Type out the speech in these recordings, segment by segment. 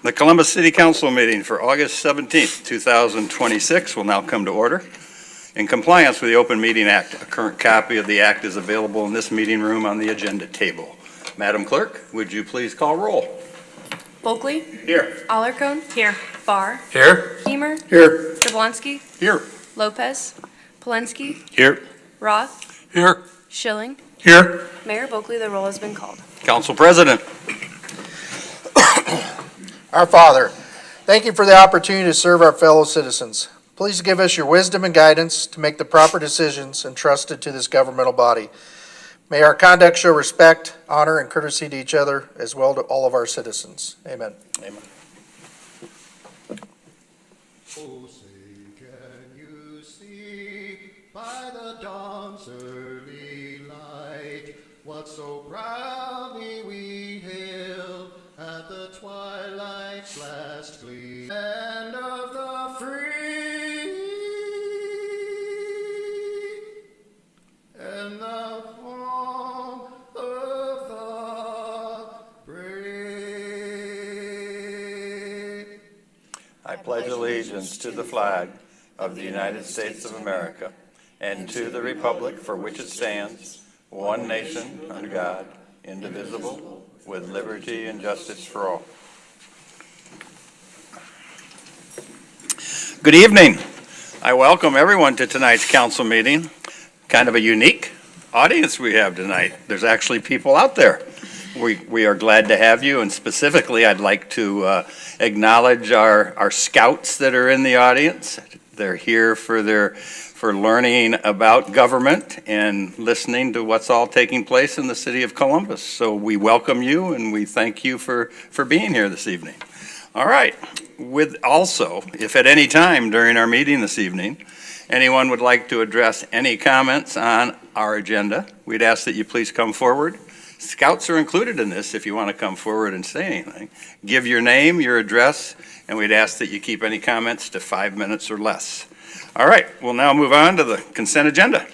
The Columbus City Council meeting for August 17th, 2026 will now come to order. In compliance with the Open Meeting Act, a current copy of the act is available in this meeting room on the agenda table. Madam Clerk, would you please call roll? Bulkley. Here. Alarcon. Here. Barr. Here. Hemer. Here. Jablonski. Here. Lopez. Polensky. Here. Roth. Here. Schilling. Here. Mayor Bulkley, the roll has been called. Council President. Our Father, thank you for the opportunity to serve our fellow citizens. Please give us your wisdom and guidance to make the proper decisions entrusted to this governmental body. May our conduct show respect, honor, and courtesy to each other, as well to all of our citizens. Amen. Amen. Oh, say, can you see by the dawn's early light what so proudly we hailed at the twilight's last gleam, land of the free and the home of the brave. I pledge allegiance to the flag of the United States of America and to the republic for which it stands, one nation, under God, indivisible, with liberty and justice for all. Good evening. I welcome everyone to tonight's council meeting. Kind of a unique audience we have tonight. There's actually people out there. We are glad to have you, and specifically I'd like to acknowledge our scouts that are in the audience. They're here for learning about government and listening to what's all taking place in the city of Columbus. So we welcome you and we thank you for being here this evening. All right. If at any time during our meeting this evening, anyone would like to address any comments on our agenda, we'd ask that you please come forward. Scouts are included in this if you want to come forward and say anything. Give your name, your address, and we'd ask that you keep any comments to 5 minutes or less. All right, we'll now move on to the consent agenda.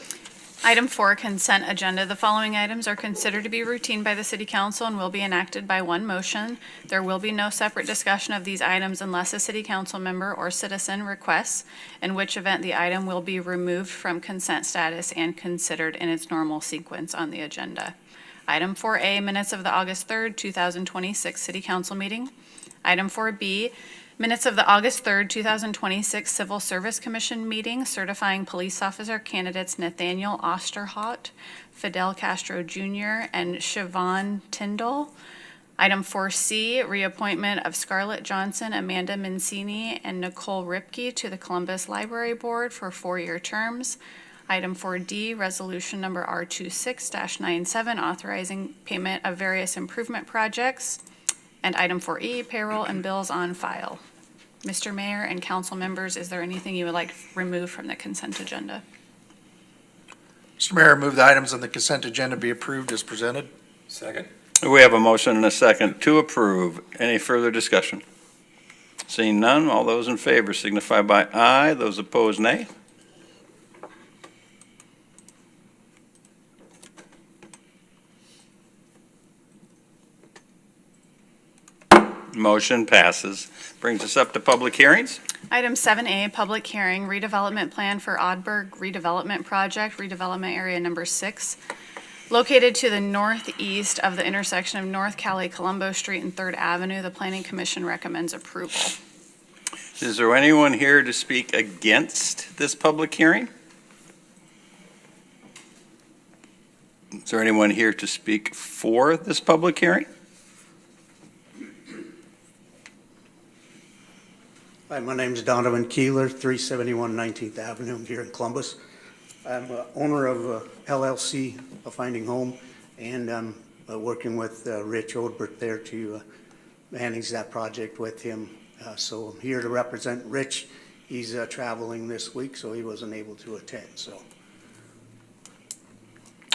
Item 4, consent agenda. The following items are considered to be routine by the City Council and will be enacted by one motion. There will be no separate discussion of these items unless a City Council member or citizen requests, in which event the item will be removed from consent status and considered in its normal sequence on the agenda. Item 4A, minutes of the August 3rd, 2026 City Council meeting. Item 4B, minutes of the August 3rd, 2026 Civil Service Commission meeting certifying police officer candidates Nathaniel Osterhout, Fidel Castro Jr., and Siobhan Tyndall. Item 4C, reappointment of Scarlett Johnson, Amanda Mancini, and Nicole Ripke to the Columbus Library Board for 4-year terms. Item 4D, resolution number R26-97, authorizing payment of various improvement projects. And item 4E, payroll and bills on file. Mr. Mayor and council members, is there anything you would like removed from the consent agenda? Mr. Mayor, I move the items on the consent agenda be approved as presented. Second. We have a motion and a second to approve. Any further discussion? Seeing none, all those in favor signify by aye. Those opposed, nay. Motion passes. Brings us up to public hearings. Item 7A, public hearing, redevelopment plan for Oddberg redevelopment project, redevelopment area number 6, located to the northeast of the intersection of North Cali, Colombo Street and 3rd Avenue. The Planning Commission recommends approval. Is there anyone here to speak against this public hearing? Is there anyone here to speak for this public hearing? Hi, my name is Donovan Keeler, 371 19th Avenue here in Columbus. I'm owner of LLC, a Finding Home, and I'm working with Rich Odbert there to manage that project with him. So I'm here to represent Rich. He's traveling this week, so he wasn't able to attend. So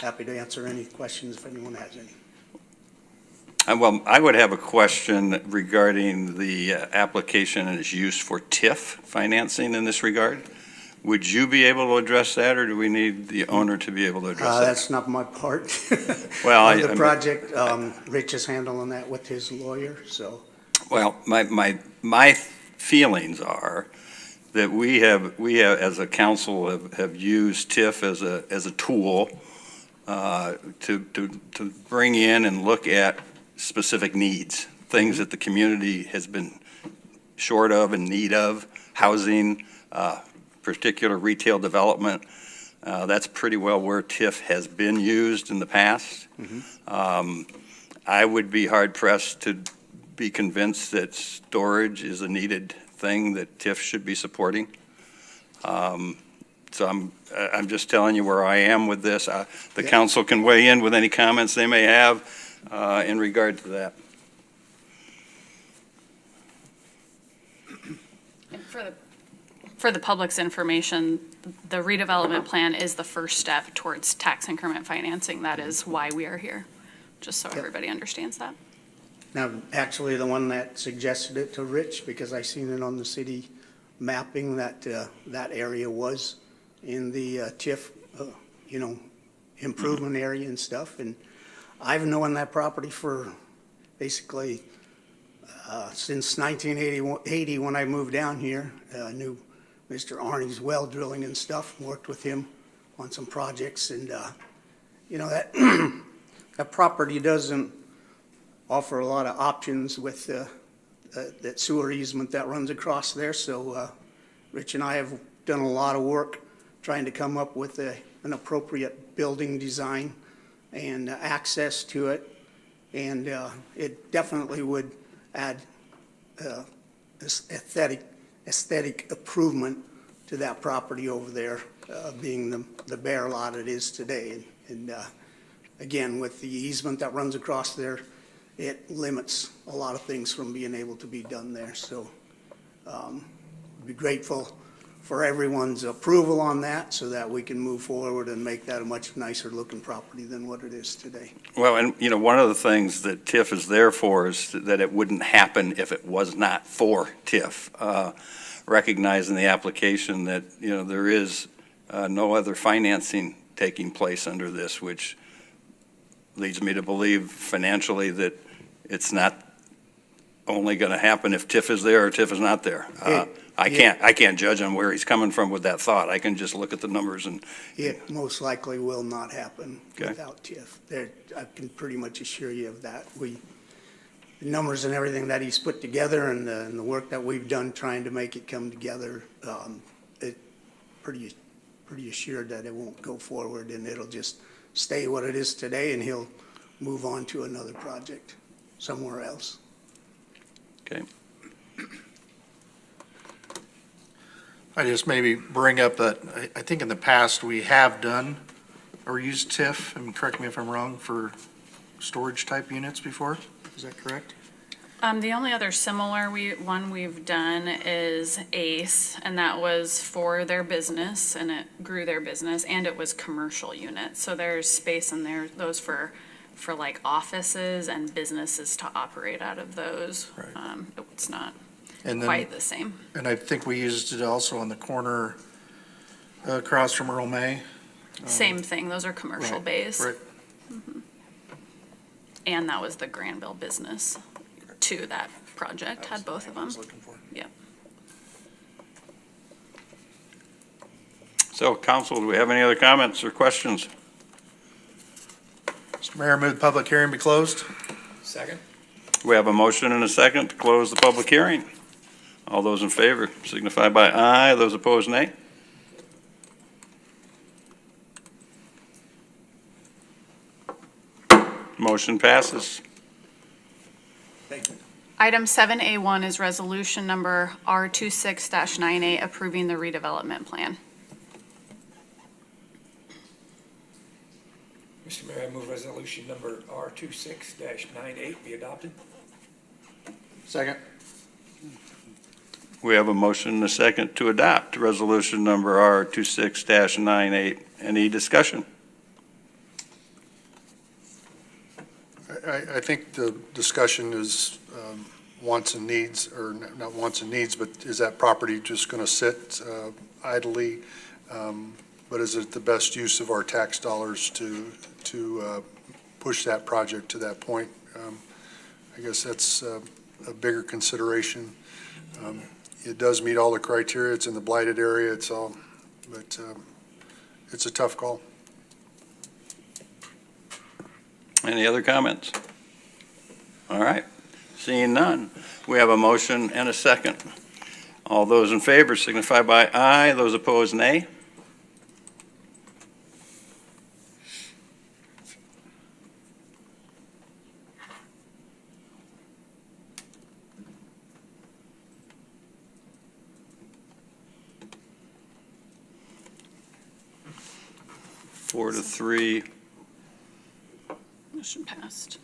happy to answer any questions if anyone has any. Well, I would have a question regarding the application and its use for TIF financing in this regard. Would you be able to address that, or do we need the owner to be able to address that? That's not my part. Well, the project, Rich is handling that with his lawyer, so. Well, my feelings are that we have, as a council, have used TIF as a tool to bring in and look at specific needs, things that the community has been short of and need of, housing, particular retail development. That's pretty well where TIF has been used in the past. I would be hard pressed to be convinced that storage is a needed thing that TIF should be supporting. So I'm just telling you where I am with this. The council can weigh in with any comments they may have in regard to that. For the public's information, the redevelopment plan is the first step towards tax increment financing. That is why we are here, just so everybody understands that. Now, actually, the one that suggested it to Rich, because I seen it on the city mapping, that area was in the TIF, improvement area and stuff. And I've known that property for basically since 1980 when I moved down here. I knew Mr. Arnie's well drilling and stuff, worked with him on some projects. And, that, that property doesn't offer a lot of options with that sewer easement that runs across there. So Rich and I have done a lot of work trying to come up with an appropriate building design and access to it. And it definitely would add this aesthetic improvement to that property over there, being the bare lot it is today. And again, with the easement that runs across there, it limits a lot of things from being able to be done there. So be grateful for everyone's approval on that so that we can move forward and make that a much nicer looking property than what it is today. Well, and one of the things that TIF is there for is that it wouldn't happen if it was not for TIF. Recognizing the application that, there is no other financing taking place under this, which leads me to believe financially that it's not only going to happen if TIF is there or TIF is not there. I can't judge on where he's coming from with that thought. I can just look at the numbers and. It most likely will not happen Okay. without TIF. I can pretty much assure you of that. The numbers and everything that he's put together and the work that we've done trying to make it come together, it pretty assured that it won't go forward and it'll just stay what it is today and he'll move on to another project somewhere else. Okay. I just maybe bring up that I think in the past we have done or used TIF, and correct me if I'm wrong, for storage type units before. Is that correct? The only other similar one we've done is ACE, and that was for their business, and it grew their business, and it was commercial units. So there's space in there, those for like offices and businesses to operate out of those. Right. It's not And then, quite the same. and I think we used it also on the corner across from Earl May. Same thing, those are commercial Right, bays. Right. And that was the Granville business to that project, had both of them. Yep. So, council, do we have any other comments or questions? Mr. Mayor, move the public hearing be closed. Second? We have a motion and a second to close the public hearing. All those in favor signify by aye. Those opposed, nay. Motion passes. Thank you. Item 7A1 is resolution number R26-98, approving the redevelopment plan. Mr. Mayor, I move resolution number R26-98 be adopted. Second. We have a motion and a second to adopt resolution number R26-98. Any discussion? I think the discussion is wants and needs, or not wants and needs, but is that property just going to sit idly? But is it the best use of our tax dollars to push that project to that point? I guess that's a bigger consideration. It does meet all the criteria. It's in the blighted area. But it's a tough call. Any other comments? All right, seeing none, we have a motion and a second. All those in favor signify by aye, those opposed nay. Four to three. Motion passed.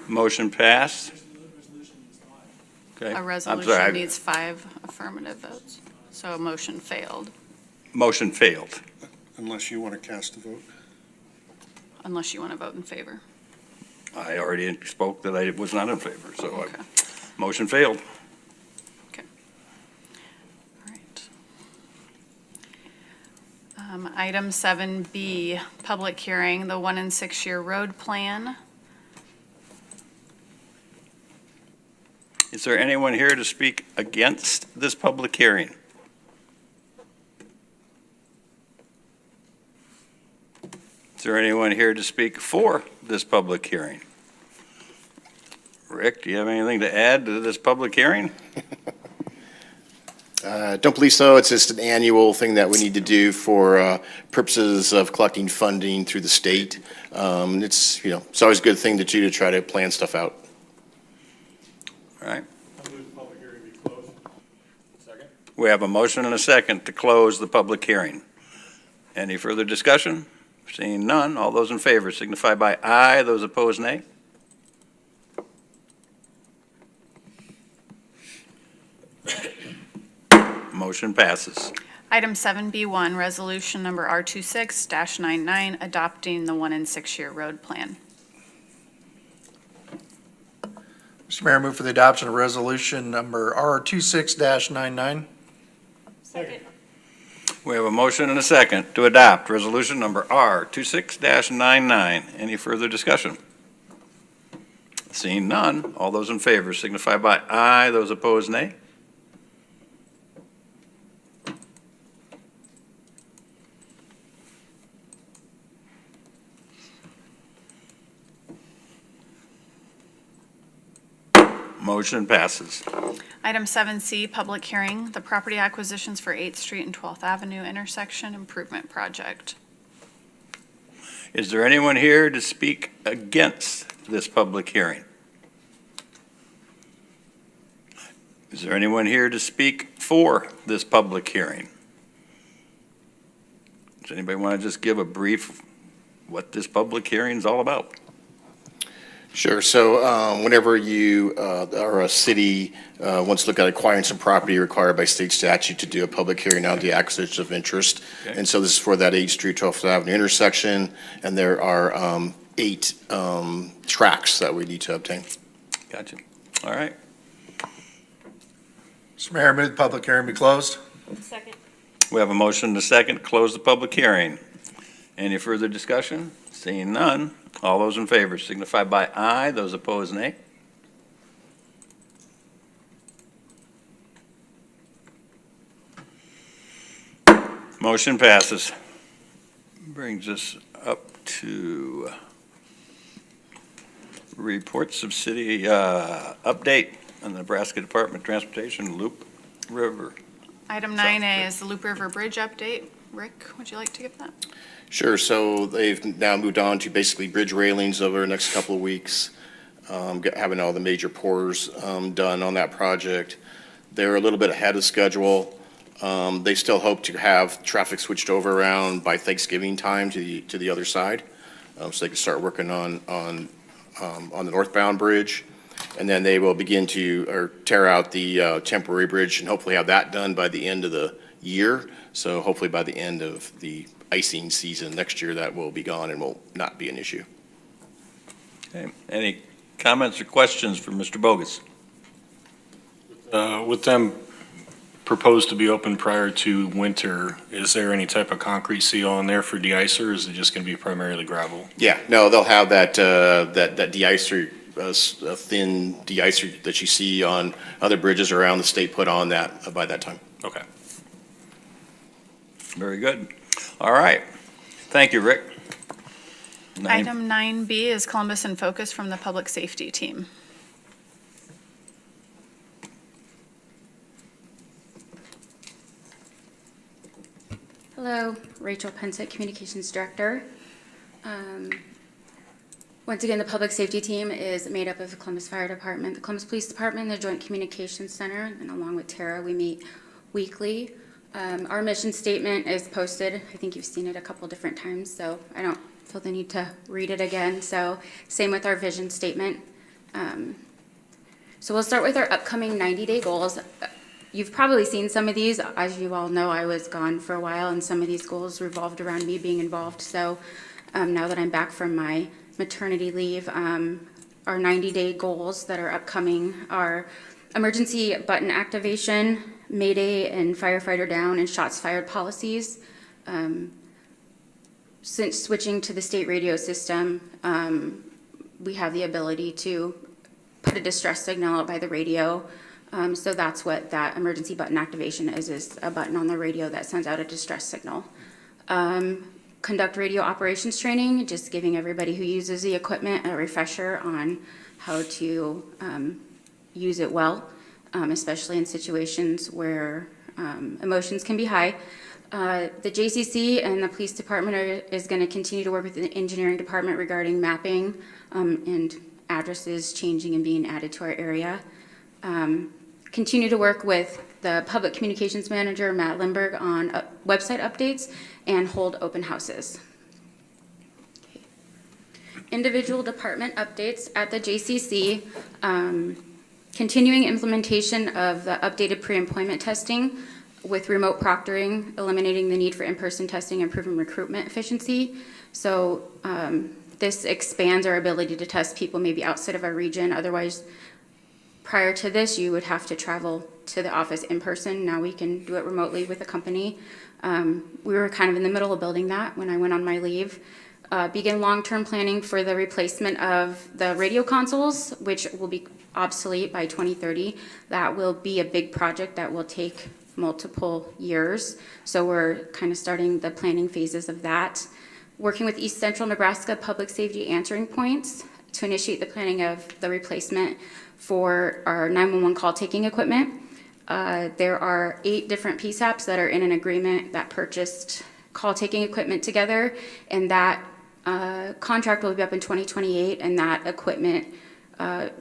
Motion passed. Okay, A I'm resolution sorry, needs 5 affirmative votes, so a motion failed, motion failed. Unless you want to cast a vote. unless you want to vote in favor. I already spoke that I was not in favor, so Okay. motion failed. All right. Item 7B, public hearing, the 1 and 6 year road plan. Is there anyone here to speak against this public hearing? Is there anyone here to speak for this public hearing? Rick, do you have anything to add to this public hearing? Don't believe so. It's just an annual thing that we need to do for purposes of collecting funding through the state. It's always a good thing to do to try to plan stuff out. All right. We have a motion and a second to close the public hearing. Any further discussion? Seeing none, all those in favor signify by aye, those opposed nay. Motion passes. Item 7B1, resolution number R26-99, adopting the 1 and 6 year road plan. Mr. Mayor, I move for the adoption of resolution number R26-99. We have a motion and a second to adopt resolution number R26-99. Any further discussion? Seeing none, all those in favor signify by aye, those opposed nay. Motion passes. Item 7C, public hearing, the property acquisitions for 8th Street and 12th Avenue intersection improvement project. Is there anyone here to speak against this public hearing? Is there anyone here to speak for this public hearing? Does anybody want to just give a brief what this public hearing is all about? Sure. So whenever you or a city wants to look at acquiring some property required by state statute to do a public hearing on the acquisition of interest. Okay. And so this is for that 8th Street, 12th Avenue intersection. And there are 8 tracks that we need to obtain. Gotcha. All right. Mr. Mayor, I move the public hearing be closed. Second. We have a motion and a second to close the public hearing. Any further discussion? Seeing none, all those in favor signify by aye, those opposed nay. Motion passes. Brings us up to reports of city update on the Nebraska Department of Transportation Loop River. Item Sounds 9A good. is the Loop River Bridge update. Rick, would you like to give that? Sure. So they've now moved on to basically bridge railings over the next couple of weeks, having all the major pours done on that project. They're a little bit ahead of schedule. They still hope to have traffic switched over around by Thanksgiving time to the other side, so they can start working on the northbound bridge. And then they will begin to tear out the temporary bridge and hopefully have that done by the end of the year. So hopefully by the end of the icing season next year, that will be gone and will not be an issue. Okay. Any comments or questions for Mr. Bogus? With them proposed to be open prior to winter, is there any type of concrete seal on there for de-icer, or is it just going to be primarily gravel? Yeah, no, they'll have that de-icer, a thin de-icer that you see on other bridges around the state put on that by that time. Okay. Very good. All right. Thank you, Rick. Item 9B is Columbus in Focus from the Public Safety Team. Hello, Rachel Pensick, Communications Director. Once again, the Public Safety Team is made up of the Columbus Fire Department, the Columbus Police Department, the Joint Communications Center, and along with Tara, we meet weekly. Our mission statement is posted. I think you've seen it a couple different times, so I don't feel the need to read it again. So same with our vision statement. So we'll start with our upcoming 90-day goals. You've probably seen some of these. As you all know, I was gone for a while, and some of these goals revolved around me being involved. So now that I'm back from my maternity leave, our 90-day goals that are upcoming are emergency button activation, Mayday and firefighter down, and shots fired policies. Since switching to the state radio system, we have the ability to put a distress signal out by the radio. So that's what that emergency button activation is a button on the radio that sends out a distress signal. Conduct radio operations training, just giving everybody who uses the equipment a refresher on how to use it well, especially in situations where emotions can be high. The JCC and the police department is going to continue to work with the engineering department regarding mapping and addresses changing and being added to our area. Continue to work with the public communications manager, Matt Lindberg, on website updates and hold open houses. Okay. Individual department updates at the JCC. Continuing implementation of the updated pre-employment testing with remote proctoring, eliminating the need for in-person testing, improving recruitment efficiency. So this expands our ability to test people maybe outside of our region. Otherwise, prior to this, you would have to travel to the office in person. Now we can do it remotely with a company. We were kind of in the middle of building that when I went on my leave. Begin long-term planning for the replacement of the radio consoles, which will be obsolete by 2030. That will be a big project that will take multiple years. So we're kind of starting the planning phases of that. Working with East Central Nebraska Public Safety Answering Points to initiate the planning of the replacement for our 911 call taking equipment. There are 8 different PSAPs that are in an agreement that purchased call taking equipment together, and that contract will be up in 2028, and that equipment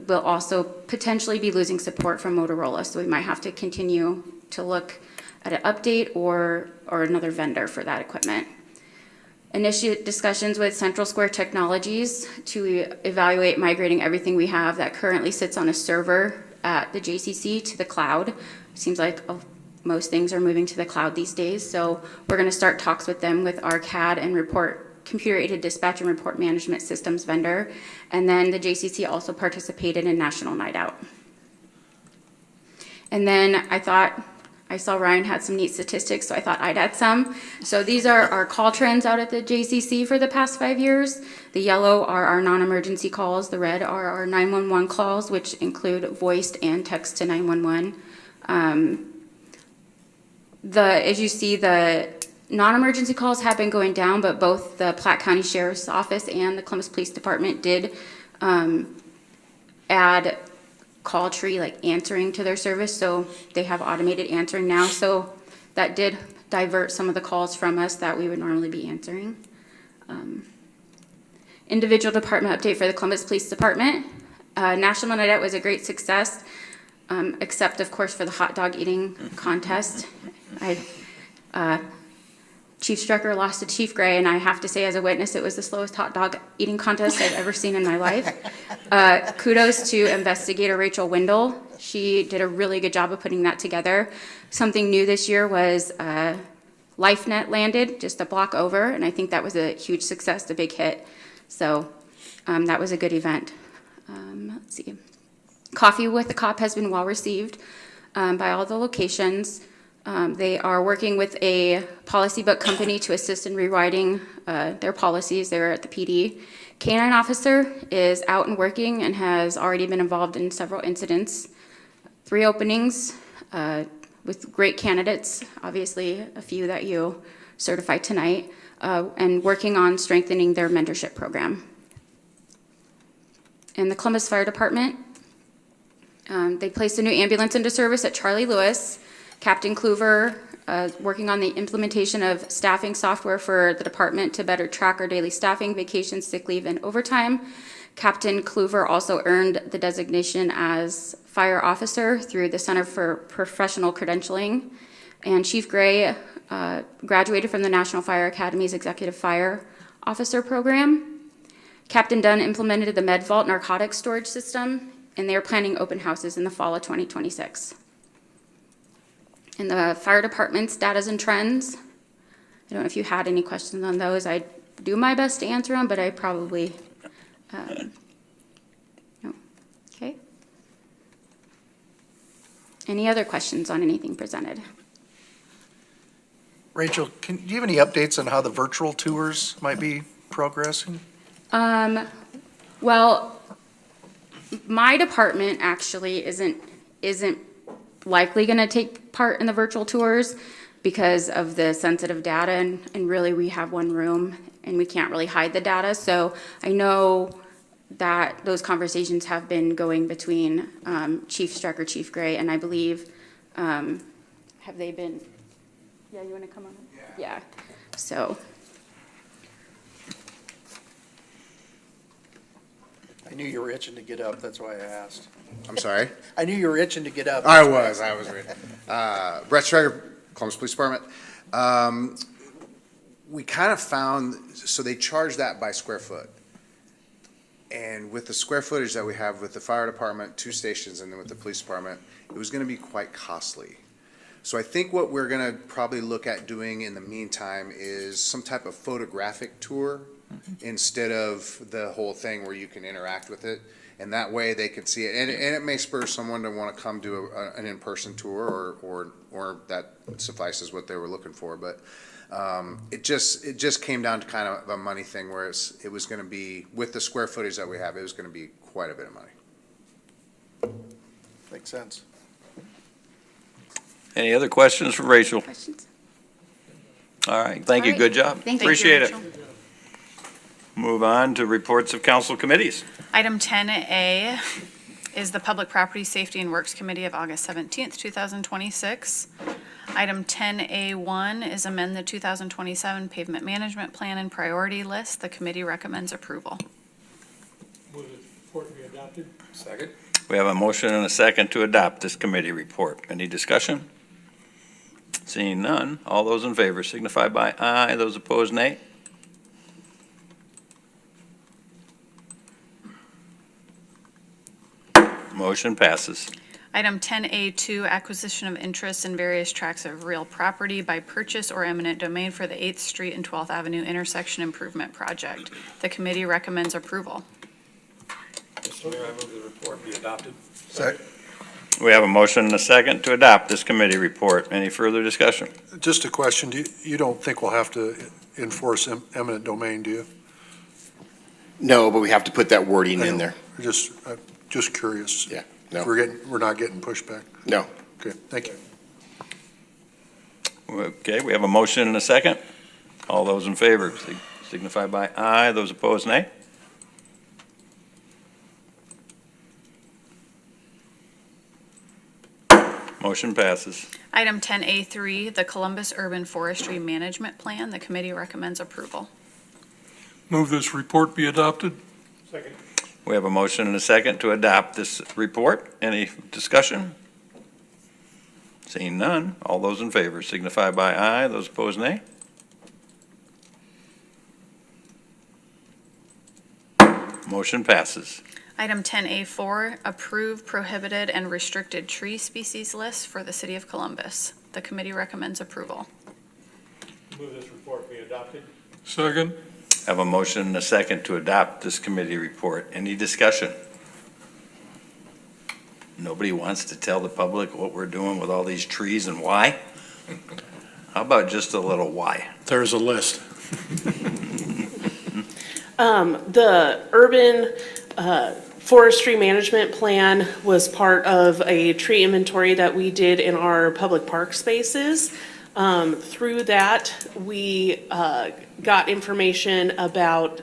will also potentially be losing support from Motorola, so we might have to continue to look at an update or another vendor for that equipment. Initiate discussions with Central Square Technologies to evaluate migrating everything we have that currently sits on a server at the JCC to the cloud. Seems like most things are moving to the cloud these days, so we're going to start talks with them with our CAD and computer-aided dispatch and report management systems vendor. And then the JCC also participated in National Night Out. And then I saw Ryan had some neat statistics, so I thought I'd add some. So these are our call trends out at the JCC for the past 5 years. The yellow are our non-emergency calls. The red are our 911 calls, which include voiced and text to 911. As you see, the non-emergency calls have been going down, but both the Platte County Sheriff's Office and the Columbus Police Department did add call tree like answering to their service, so they have automated answering now, so that did divert some of the calls from us that we would normally be answering. Individual department update for the Columbus Police Department. National Night Out was a great success, except of course for the hot dog eating contest. Chief Strucker lost to Chief Gray, and I have to say as a witness, it was the slowest hot dog eating contest I've ever seen in my life. Kudos to investigator Rachel Wendell. She did a really good job of putting that together. Something new this year was LifeNet landed just a block over, and I think that was a huge success, a big hit. So that was a good event. Let's see. Coffee with the Cop has been well received by all the locations. They are working with a policy book company to assist in rewriting their policies. They're at the PD. Canine officer is out and working and has already been involved in several incidents. 3 openings with great candidates, obviously a few that you certified tonight, and working on strengthening their mentorship program. In the Columbus Fire Department, they placed a new ambulance into service at Charlie Lewis. Captain Kluver working on the implementation of staffing software for the department to better track our daily staffing, vacation, sick leave, and overtime. Captain Kluver also earned the designation as fire officer through the Center for Professional Credentialing. And Chief Gray graduated from the National Fire Academy's Executive Fire Officer Program. Captain Dunn implemented the MedVault narcotics storage system, and they're planning open houses in the fall of 2026. In the fire department's datas and trends, I don't know if you had any questions on those. I do my best to answer them, but I probably, no. Okay. Any other questions on anything presented? Rachel, do you have any updates on how the virtual tours might be progressing? Well, my department actually isn't likely going to take part in the virtual tours because of the sensitive data, and really we have one room and we can't really hide the data. So I know that those conversations have been going between Chief Strecker, Chief Gray, and I believe, have they been, yeah, you want to come on? Yeah. So. I knew you were itching to get up, that's why I asked. I'm sorry? I knew you were itching to get up. I was ready. Brett Schrager, Columbus Police Department. We kind of found, so they charge that by square foot. And with the square footage that we have with the fire department, 2 stations, and then with the police department, it was gonna be quite costly. So I think what we're gonna probably look at doing in the meantime is some type of photographic tour instead of the whole thing where you can interact with it. And that way they can see it. And it may spur someone to want to come do an in-person tour or that suffices what they were looking for. But it just came down to kind of a money thing where it was going to be, with the square footage that we have, it was going to be quite a bit of money. Makes sense. Any other questions for Rachel? Questions? All right, thank you, All right. good job. Thank you, Appreciate it. Rachel. Move on to reports of council committees. Item 10A is the Public Property Safety and Works Committee of August 17th, 2026. Item 10A1 is amend the 2027 pavement management plan and priority list. The committee recommends approval. Move the report be adopted. Second. We have a motion and a second to adopt this committee report. Any discussion? Seeing none, all those in favor signify by aye, those opposed nay. Motion passes. Item 10A2, acquisition of interest in various tracts of real property by purchase or eminent domain for the 8th Street and 12th Avenue intersection improvement project. The committee recommends approval. Mr. Mayor, I move the report be adopted. Second. We have a motion and a second to adopt this committee report. Any further discussion? Just a question, you don't think we'll have to enforce eminent domain, do you? No, but we have to put that wording in there. Just curious. Yeah, no. We're not getting pushback. No. Okay, thank you. Okay, we have a motion and a second. All those in favor signify by aye, those opposed nay. Motion passes. Item 10A3, the Columbus Urban Forestry Management Plan. The committee recommends approval. Move this report be adopted. Second. We have a motion and a second to adopt this report. Any discussion? Seeing none, all those in favor signify by aye, those opposed nay. Motion passes. Item 10A4, approve prohibited and restricted tree species list for the city of Columbus. The committee recommends approval. Move this report be adopted. Second. Have a motion and a second to adopt this committee report. Any discussion? Nobody wants to tell the public what we're doing with all these trees and why? How about just a little why? There's a list. The urban forestry management plan was part of a tree inventory that we did in our public park spaces. Through that, we got information about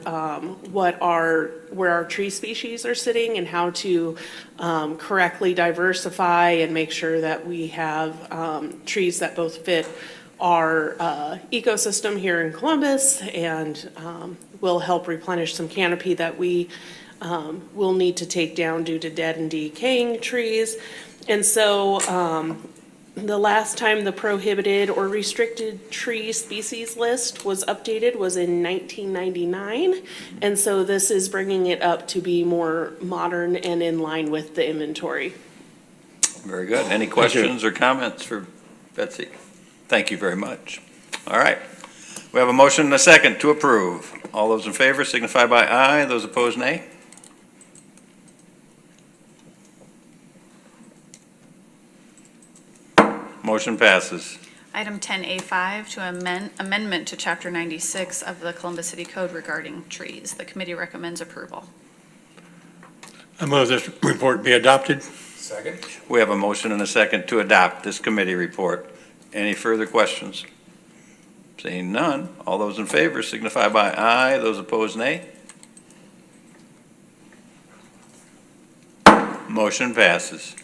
where our tree species are sitting and how to correctly diversify and make sure that we have trees that both fit our ecosystem here in Columbus and will help replenish some canopy that we will need to take down due to dead and decaying trees. And so the last time the prohibited or restricted tree species list was updated was in 1999. And so this is bringing it up to be more modern and in line with the inventory. Very good. Any questions or comments for Betsy? Thank you very much. All right. We have a motion and a second to approve. All those in favor signify by aye. Those opposed, nay. Motion passes. Item 10A5 to amendment to Chapter 96 of the Columbus City Code regarding trees. The committee recommends approval. I move this report be adopted. Second? We have a motion and a second to adopt this committee report. Any further questions? Seeing none, all those in favor signify by aye. Those opposed, nay. Motion passes.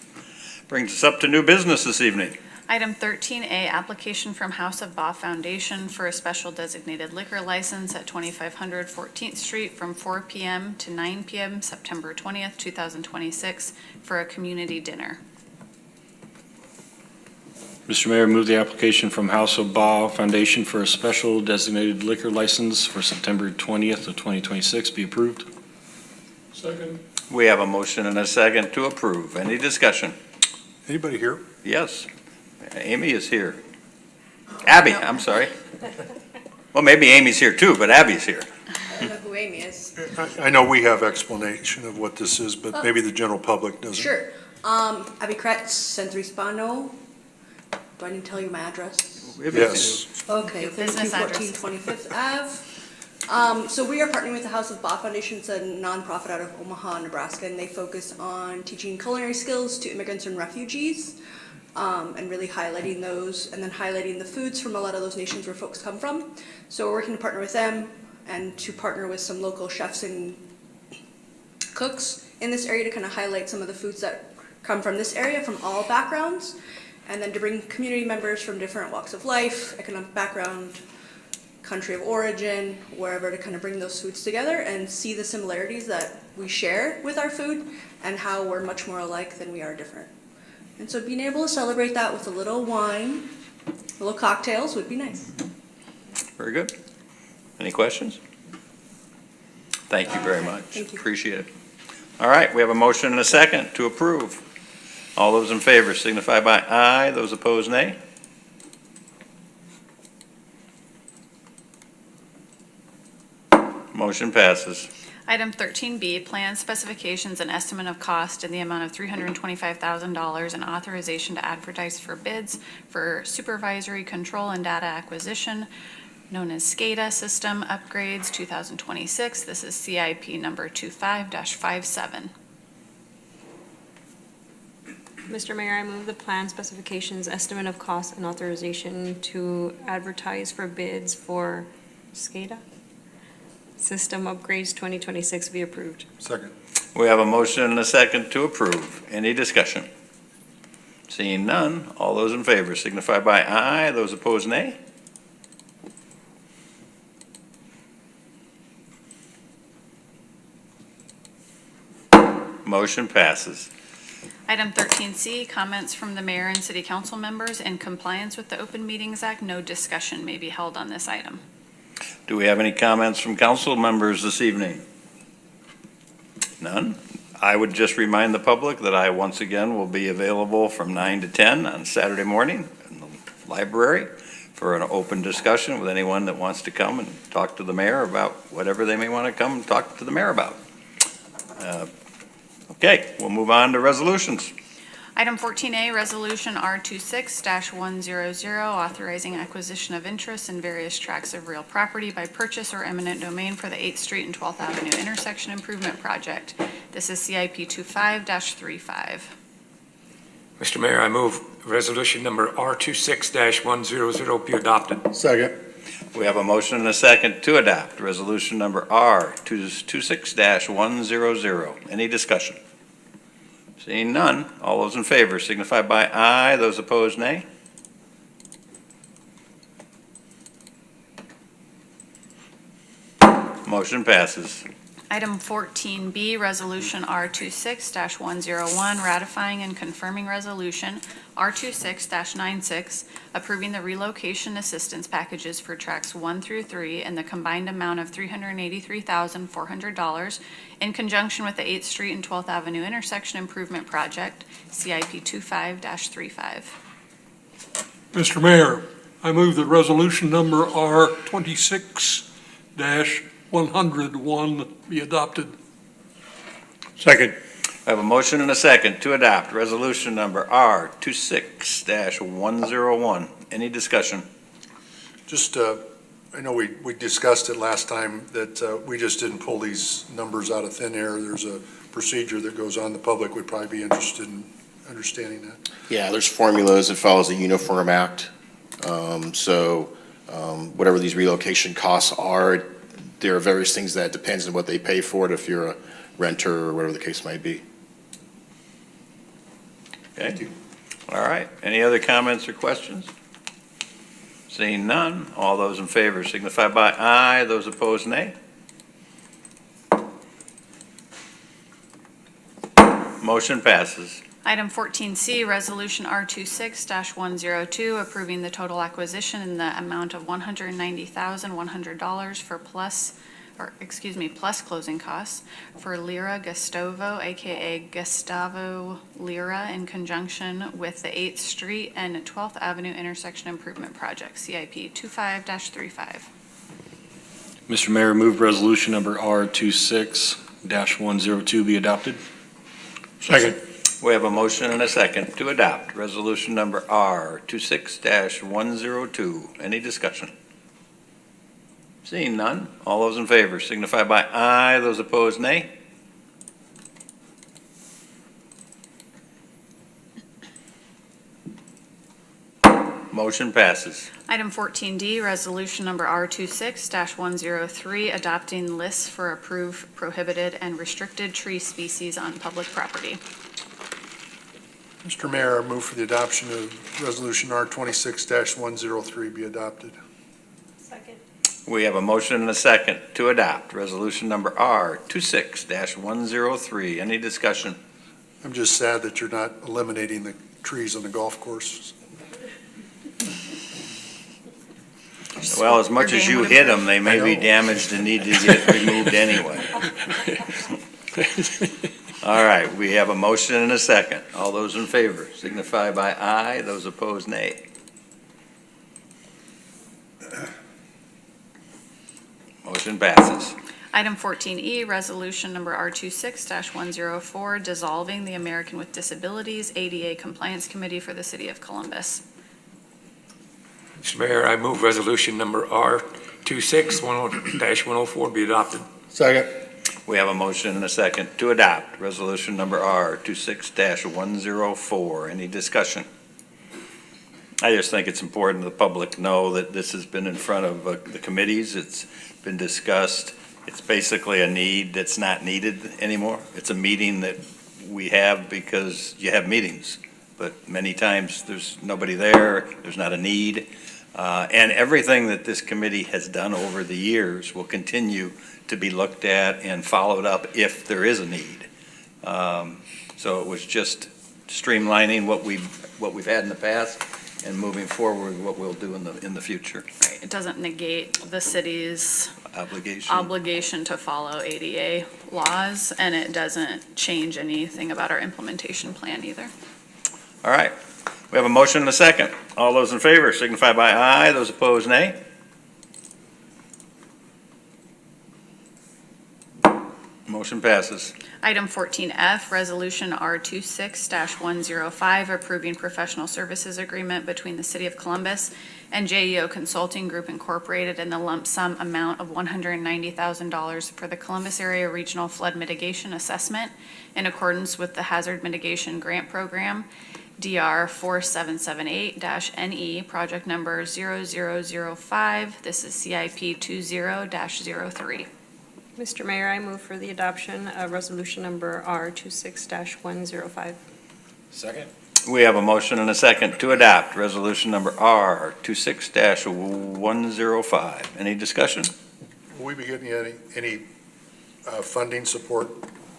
Brings us up to new business this evening. Item 13A, application from House of Baugh Foundation for a special designated liquor license at 2500 14th Street from 4 p.m. to 9 p.m. September 20th, 2026 for a community dinner. Mr. Mayor, move the application from House of Baugh Foundation for a special designated liquor license for September 20th of 2026 be approved. Second. We have a motion and a second to approve. Any discussion? Anybody here? Yes. Amy is here. Abby, I'm sorry. Well, maybe Amy's here too, but Abby's here. I don't know who Amy is. I know we have explanation of what this is, but maybe the general public doesn't. Sure. Abby Kretz, Centro Hispano. Do I need to tell you my address? Yes. Okay, Business 3214 25th Ave. So we are partnering with the House of Baugh Foundation. It's a nonprofit out of Omaha, Nebraska, and they focus on teaching culinary skills to immigrants and refugees, and really highlighting those, and then highlighting the foods from a lot of those nations where folks come from. So we're working to partner with them and to partner with some local chefs and cooks in this area to kind of highlight some of the foods that come from this area, from all backgrounds, and then to bring community members from different walks of life, economic background, country of origin, wherever, to kind of bring those foods together and see the similarities that we share with our food and how we're much more alike than we are different. And so being able to celebrate that with a little wine, little cocktails would be nice. Very good. Any questions? Thank you very much. Thank you. Appreciate it. All right, we have a motion and a second to approve. All those in favor signify by aye. Those opposed, nay. Motion passes. Item 13B, plan specifications and estimate of cost in the amount of $325,000 and authorization to advertise for bids for supervisory control and data acquisition, known as SCADA system upgrades 2026. This is CIP number 25-57. Mr. Mayor, I move the plan specifications, estimate of cost, and authorization to advertise for bids for SCADA system upgrades 2026 be approved. Second. We have a motion and a second to approve. Any discussion? Seeing none, all those in favor signify by aye. Those opposed, nay. Motion passes. Item 13C, comments from the mayor and city council members. In compliance with the Open Meetings Act, no discussion may be held on this item. Do we have any comments from council members this evening? None? I would just remind the public that I once again will be available from 9 to 10 on Saturday morning in the library for an open discussion with anyone that wants to come and talk to the mayor about whatever they may want to come and talk to the mayor about. Okay, we'll move on to resolutions. Item 14A, Resolution R26-100, authorizing acquisition of interest in various tracts of real property by purchase or eminent domain for the 8th Street and 12th Avenue intersection improvement project. This is CIP 25-35. Mr. Mayor, I move resolution number R26-100 be adopted. Second. We have a motion and a second to adopt resolution number R26-100. Any discussion? Seeing none, all those in favor signify by aye, those opposed nay. Motion passes. Item 14B, Resolution R26-101, ratifying and confirming Resolution R26-96, approving the relocation assistance packages for tracks 1 through 3 in the combined amount of $383,400 in conjunction with the 8th Street and 12th Avenue intersection improvement project, CIP 25-35. Mr. Mayor, I move that resolution number R26-101 be adopted. Second. I have a motion and a second to adopt resolution number R26-101. Any discussion? Just, I know we discussed it last time that we just didn't pull these numbers out of thin air. There's a procedure that goes on. The public would probably be interested in understanding that. Yeah, there's formulas. It follows the Uniform Act. Whatever these relocation costs are, there are various things that depends on what they pay for it if you're a renter or whatever the case might be. Thank you. All right. Any other comments or questions? Seeing none, all those in favor signify by aye, those opposed nay. Motion passes. Item 14C, Resolution R26-102, approving the total acquisition in the amount of $190,100 for plus closing costs for Lira Gustavo, AKA Gustavo Lira, in conjunction with the 8th Street and 12th Avenue intersection improvement project, CIP 25-35. Mr. Mayor, move resolution number R26-102 be adopted. Second. We have a motion and a second to adopt resolution number R26-102. Any discussion? Seeing none, all those in favor signify by aye, those opposed nay. Motion passes. Item 14D, Resolution number R26-103, adopting lists for approved, prohibited, and restricted tree species on public property. Mr. Mayor, I move for the adoption of resolution R26-103 be adopted. Second. We have a motion and a second to adopt resolution number R26-103. Any discussion? I'm just sad that you're not eliminating the trees on the golf course. Well, as much as you hit them, they may be damaged and need to get removed anyway. All right, we have a motion and a second. All those in favor signify by aye, those opposed nay. Motion passes. Item 14E, Resolution number R26-104, dissolving the American with Disabilities ADA Compliance Committee for the City of Columbus. Mr. Mayor, I move resolution number R26-104 be adopted. Second. We have a motion and a second to adopt resolution number R26-104. Any discussion? I just think it's important the public know that this has been in front of the committees. It's been discussed. It's basically a need that's not needed anymore. It's a meeting that we have because you have meetings, but many times there's nobody there, there's not a need. And everything that this committee has done over the years will continue to be looked at and followed up if there is a need. So it was just streamlining what we've had in the past and moving forward what we'll do in the future. Right, it doesn't negate the city's Obligation. obligation to follow ADA laws, and it doesn't change anything about our implementation plan either. All right. We have a motion and a second. All those in favor signify by aye. Those opposed, nay. Motion passes. Item 14F, Resolution R26-105, approving professional services agreement between the City of Columbus and JEO Consulting Group Incorporated in the lump sum amount of $190,000 for the Columbus Area Regional Flood Mitigation Assessment in accordance with the Hazard Mitigation Grant Program, DR 4778-NE, project number 0005. This is CIP 20-03. Mr. Mayor, I move for the adoption of resolution number R26-105. Second? We have a motion and a second to adopt resolution number R26-105. Any discussion? Will we be getting any funding support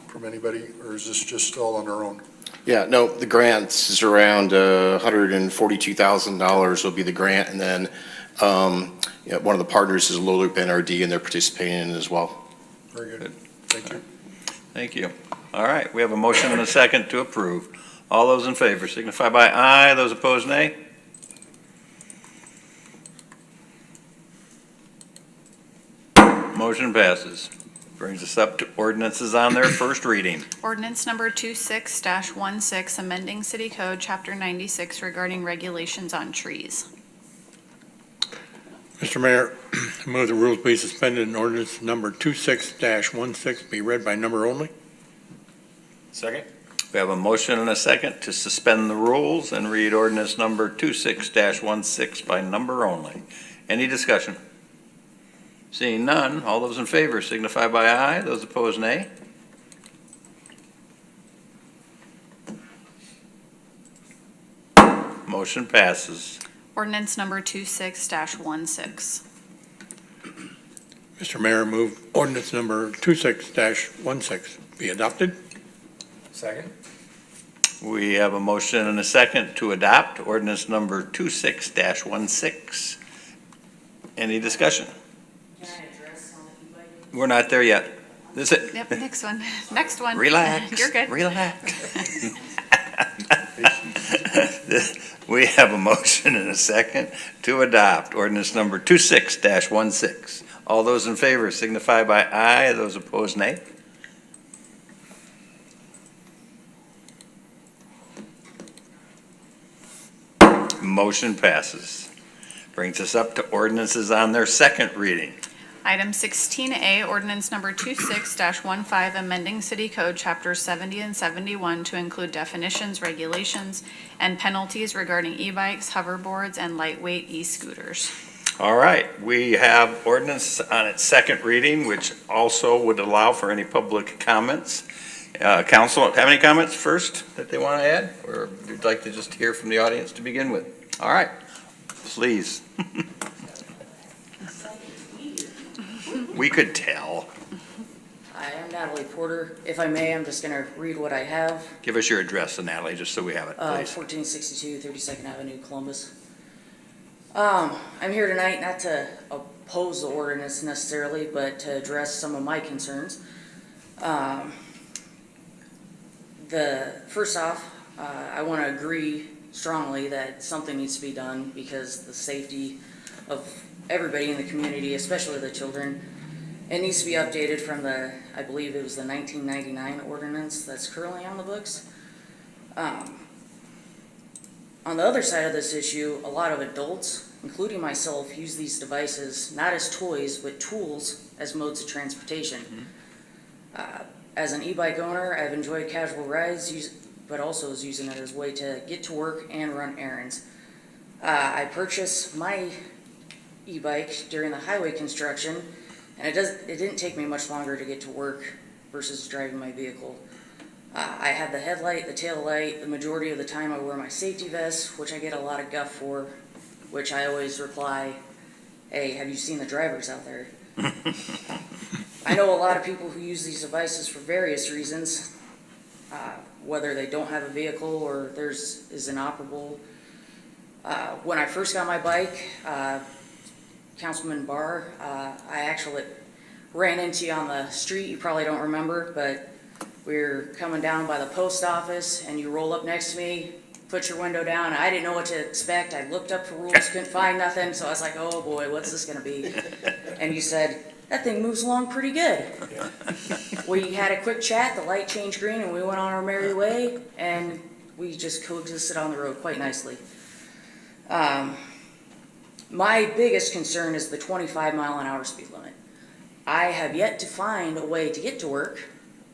from anybody, or is this just all on our own? Yeah, no, the grants is around $142,000 will be the grant, and then one of the partners is Low Loop NRD, and they're participating in it as well. Very good. Thank you. Thank you. All right, we have a motion and a second to approve. All those in favor signify by aye. Those opposed, nay. Motion passes. Brings us up to ordinances on their first reading. Ordinance number 26-16, amending City Code, Chapter 96 regarding regulations on trees. Mr. Mayor, I move the rules be suspended and ordinance number 26-16 be read by number only. Second? We have a motion and a second to suspend the rules and read ordinance number 26-16 by number only. Any discussion? Seeing none, all those in favor signify by aye. Those opposed, nay. Motion passes. Ordinance number 26-16. Mr. Mayor, move ordinance number 26-16 be adopted. Second? We have a motion and a second to adopt ordinance number 26-16. Any discussion? Can I address on the e-bike? We're not there yet. This is it. Yep, next one. Next one. Relax. You're good. Relax. We have a motion and a second to adopt ordinance number 26-16. All those in favor signify by aye. Those opposed, nay. Motion passes. Brings us up to ordinances on their second reading. Item 16A, ordinance number 26-15, amending City Code Chapters 70 and 71 to include definitions, regulations, and penalties regarding e-bikes, hoverboards, and lightweight e-scooters. All right, we have ordinance on its second reading, which also would allow for any public comments. Council, have any comments first that they want to add? Or you'd like to just hear from the audience to begin with? All right, please. We could tell. Hi, I'm Natalie Porter. If I may, I'm just going to read what I have. Give us your address, Natalie, just so we have it, please. 1462 32nd Avenue, Columbus. I'm here tonight not to oppose the ordinance necessarily, but to address some of my concerns. First off, I want to agree strongly that something needs to be done because the safety of everybody in the community, especially the children, it needs to be updated from I believe it was the 1999 ordinance that's currently on the books. On the other side of this issue, a lot of adults, including myself, use these devices not as toys, but tools as modes of transportation. As an e-bike owner, I've enjoyed casual rides, but also was using it as a way to get to work and run errands. I purchased my e-bike during the highway construction, and it didn't take me much longer to get to work versus driving my vehicle. I had the headlight, the tail light. The majority of the time I wear my safety vest, which I get a lot of guff for, which I always reply, hey, have you seen the drivers out there? I know a lot of people who use these devices for various reasons, whether they don't have a vehicle or theirs is inoperable. When I first got my bike, Councilman Barr, I actually ran into you on the street. You probably don't remember, but we were coming down by the post office and you roll up next to me, put your window down. I didn't know what to expect. I looked up for rules, couldn't find nothing. So I was like, oh boy, what's this gonna be? And you said, that thing moves along pretty good. We had a quick chat, the light changed green, and we went on our merry way, and we just coexisted on the road quite nicely. My biggest concern is the 25-mile-an-hour speed limit. I have yet to find a way to get to work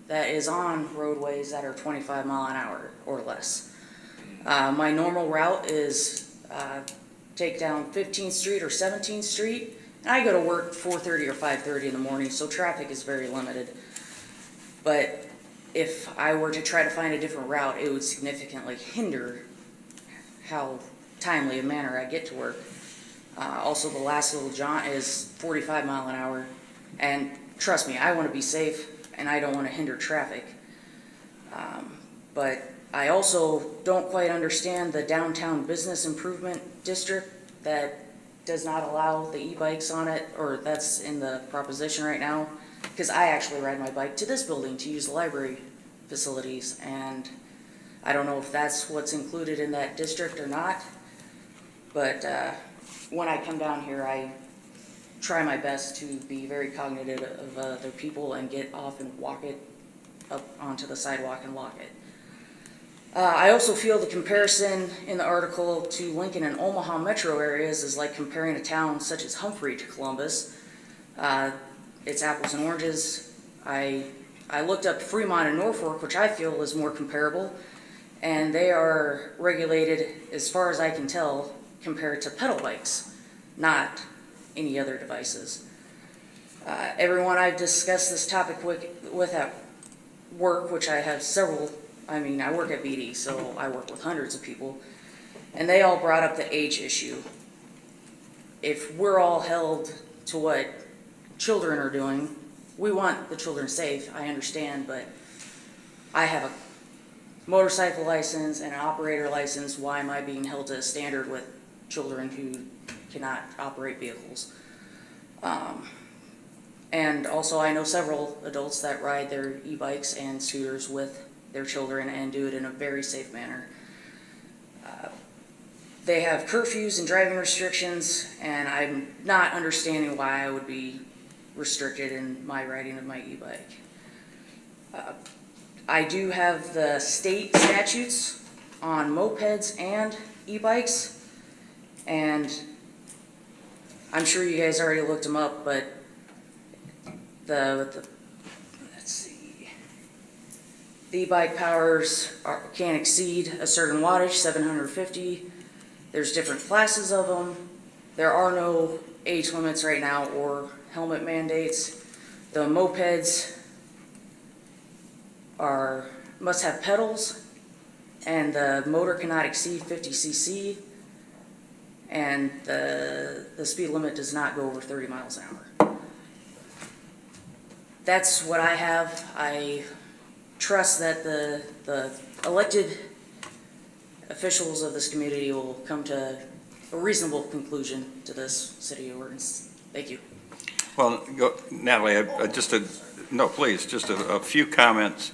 that is on roadways that are 25 mile an hour or less. My normal route is take down 15th Street or 17th Street, and I go to work 4:30 or 5:30 in the morning, so traffic is very limited. But if I were to try to find a different route, it would significantly hinder how timely a manner I get to work. Also, the last little jaunt is 45 mile an hour, and trust me, I want to be safe and I don't want to hinder traffic. But I also don't quite understand the downtown business improvement district that does not allow the e-bikes on it, or that's in the proposition right now, because I actually ride my bike to this building to use the library facilities, and I don't know if that's what's included in that district or not, but when I come down here, I try my best to be very cognitive of other people and get off and walk it up onto the sidewalk and lock it. I also feel the comparison in the article to Lincoln and Omaha metro areas is like comparing a town such as Humphrey to Columbus. It's apples and oranges. I looked up Fremont and Norfolk, which I feel is more comparable, and they are regulated, as far as I can tell, compared to pedal bikes, not any other devices. Everyone I've discussed this topic with at work, which I have several, I work at BD, so I work with hundreds of people, and they all brought up the age issue. If we're all held to what children are doing, we want the children safe, I understand, but I have a motorcycle license and an operator license. Why am I being held to a standard with children who cannot operate vehicles? And also I know several adults that ride their e-bikes and scooters with their children and do it in a very safe manner. They have curfews and driving restrictions, and I'm not understanding why I would be restricted in my riding of my e-bike. I do have the state statutes on mopeds and e-bikes, and I'm sure you guys already looked them up, but let's see, the e-bike powers can't exceed a certain wattage, 750. There's different classes of them. There are no age limits right now or helmet mandates. The mopeds must have pedals, and the motor cannot exceed 50 cc, and the speed limit does not go over 30 miles an hour. That's what I have. I trust that the elected officials of this community will come to a reasonable conclusion to this city ordinance. Thank you. Well, Natalie, just a few comments.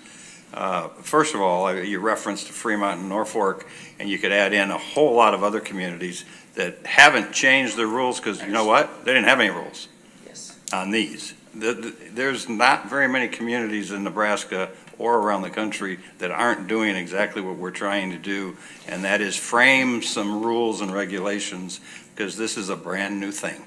First of all, you referenced Fremont and Norfolk, and you could add in a whole lot of other communities that haven't changed their rules because, you know what? They didn't have any rules on these. There's not very many communities in Nebraska or around the country that aren't doing exactly what we're trying to do, and that is frame some rules and regulations, because this is a brand new thing.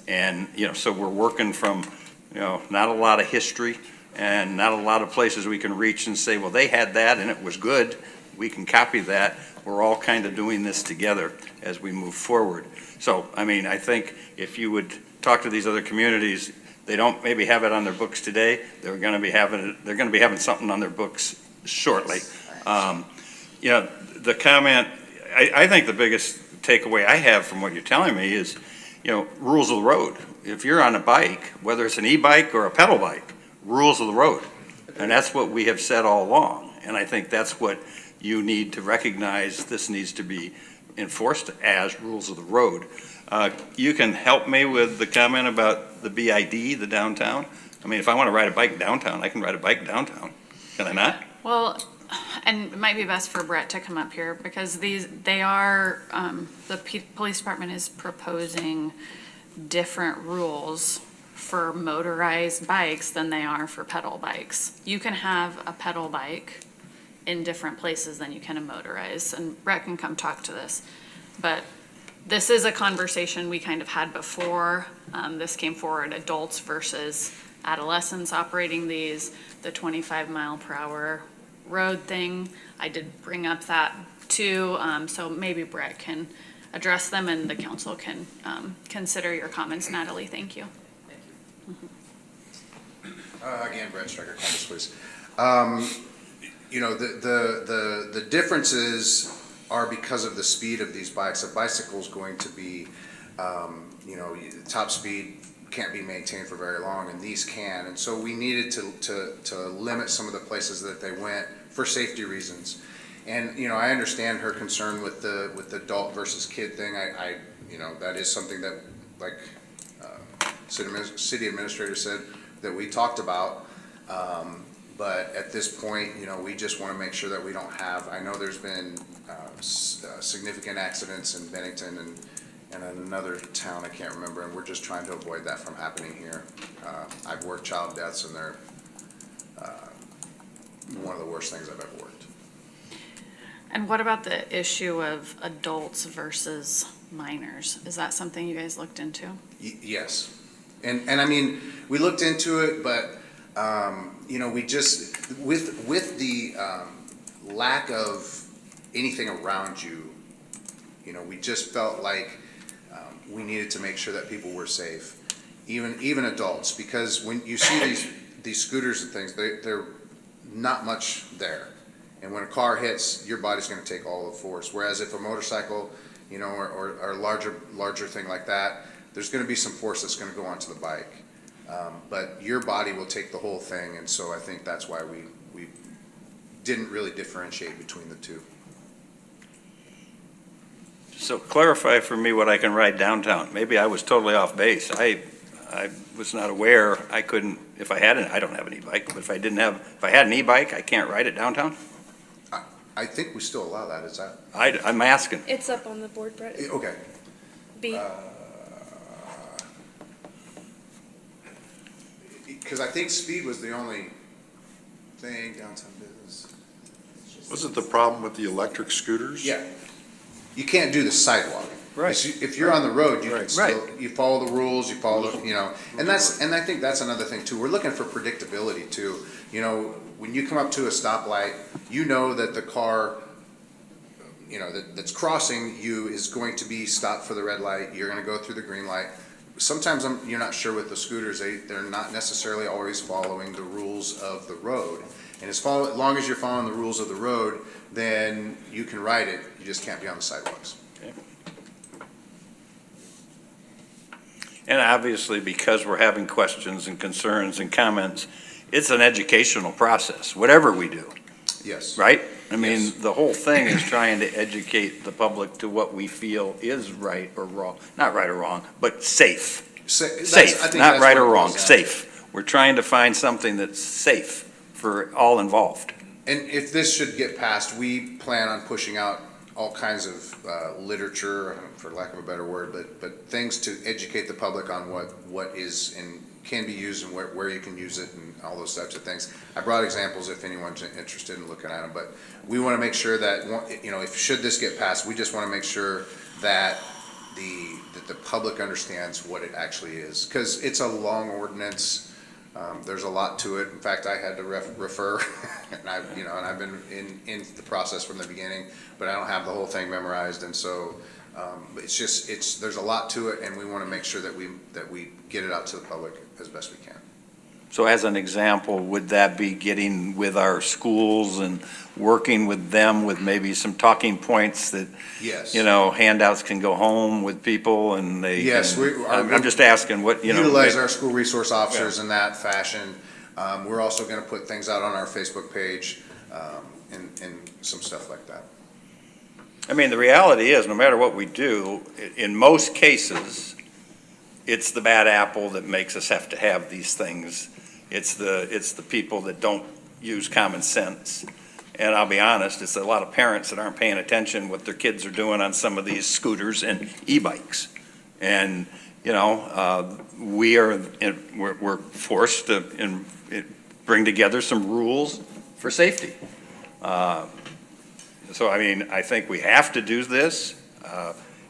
And, so we're working from, not a lot of history and not a lot of places we can reach and say, well, they had that and it was good, we can copy that. We're all kind of doing this together as we move forward. So, I think if you would talk to these other communities, they don't maybe have it on their books today. They're going to be having something on their books shortly. The comment, I think the biggest takeaway I have from what you're telling me is, rules of the road. If you're on a bike, whether it's an e-bike or a pedal bike, rules of the road. And that's what we have said all along. And I think that's what you need to recognize. This needs to be enforced as rules of the road. You can help me with the comment about the BID, the downtown. If I want to ride a bike downtown, I can ride a bike downtown. Can I not? Well, and it might be best for Brett to come up here because the police department is proposing different rules for motorized bikes than they are for pedal bikes. You can have a pedal bike in different places than you can a motorized, and Brett can come talk to this. But this is a conversation we kind of had before. This came forward, adults versus adolescents operating these, the 25 mile per hour road thing. I did bring up that too, so maybe Brett can address them and the council can consider your comments. Natalie, thank you. Again, Brett Striker, Columbus, please. You know, the differences are because of the speed of these bikes. A bicycle is going to be, you know, top speed can't be maintained for very long, and these can. And so we needed to limit some of the places that they went for safety reasons. And, you know, I understand her concern with the adult versus kid thing. I you know, that is something that, like, city administrator said, that we talked about. But at this point, you know, we just want to make sure that we don't have, I know there's been significant accidents in Bennington and in another town, I can't remember, and we're just trying to avoid that from happening here. I've worked child deaths, and they're one of the worst things I've ever worked. And what about the issue of adults versus minors? Is that something you guys looked into? Yes. And I mean, we looked into it, but, you know, we just, with the lack of anything around you, you know, we just felt like we needed to make sure that people were safe, even adults, because when you see these scooters and things, they're not much there. And when a car hits, your body's going to take all the force. Whereas if a motorcycle, you know, or a larger thing like that, there's going to be some force that's going to go onto the bike. But your body will take the whole thing, and so I think that's why we didn't really differentiate between the two. So clarify for me what I can ride downtown. Maybe I was totally off base. I was not aware, I couldn't, if I had I don't have an e-bike, but if I had an e-bike, I can't ride it downtown? I think we still allow that, is that? I'm asking. It's up on the board, Brett. Okay. B. Because I think speed was the only thing downtown business. Wasn't the problem with the electric scooters? Yeah. You can't do the sidewalk. Right. If you're on the road, you can still, Right. you follow the rules, you follow, you know, and I think that's another thing too. We're looking for predictability too. You know, when you come up to a stoplight, you know that the car, you know, that's crossing you is going to be stopped for the red light. You're going to go through the green light. Sometimes you're not sure with the scooters. They're not necessarily always following the rules of the road. And as long as you're following the rules of the road, then you can ride it. You just can't be on the sidewalks. Okay. And obviously, because we're having questions and concerns and comments, it's an educational process, whatever we do, Yes. right? I mean, Yes. the whole thing is trying to educate the public to what we feel is right or wrong, not right or wrong, but safe. Safe, not right or wrong, safe. We're trying to find something that's safe for all involved. And if this should get passed, we plan on pushing out all kinds of literature, for lack of a better word, but things to educate the public on what is and can be used and where you can use it and all those types of things. I brought examples if anyone's interested in looking at them, but we want to make sure that, you know, if should this get passed, we just want to make sure that the public understands what it actually is, because it's a long ordinance. There's a lot to it. In fact, I had to refer, and I've been in the process from the beginning, but I don't have the whole thing memorized, and so there's a lot to it, and we want to make sure that we get it out to the public as best we can. So as an example, would that be getting with our schools and working with them with maybe some talking points that, Yes. you know, handouts can go home with people and they Yes, can, I'm just asking what, you know. Utilize our school resource officers in that fashion. We're also going to put things out on our Facebook page and some stuff like that. I mean, the reality is, no matter what we do, in most cases, it's the bad apple that makes us have to have these things. It's the people that don't use common sense. And I'll be honest, it's a lot of parents that aren't paying attention what their kids are doing on some of these scooters and e-bikes. And we're forced to bring together some rules for safety. So, I mean, I think we have to do this.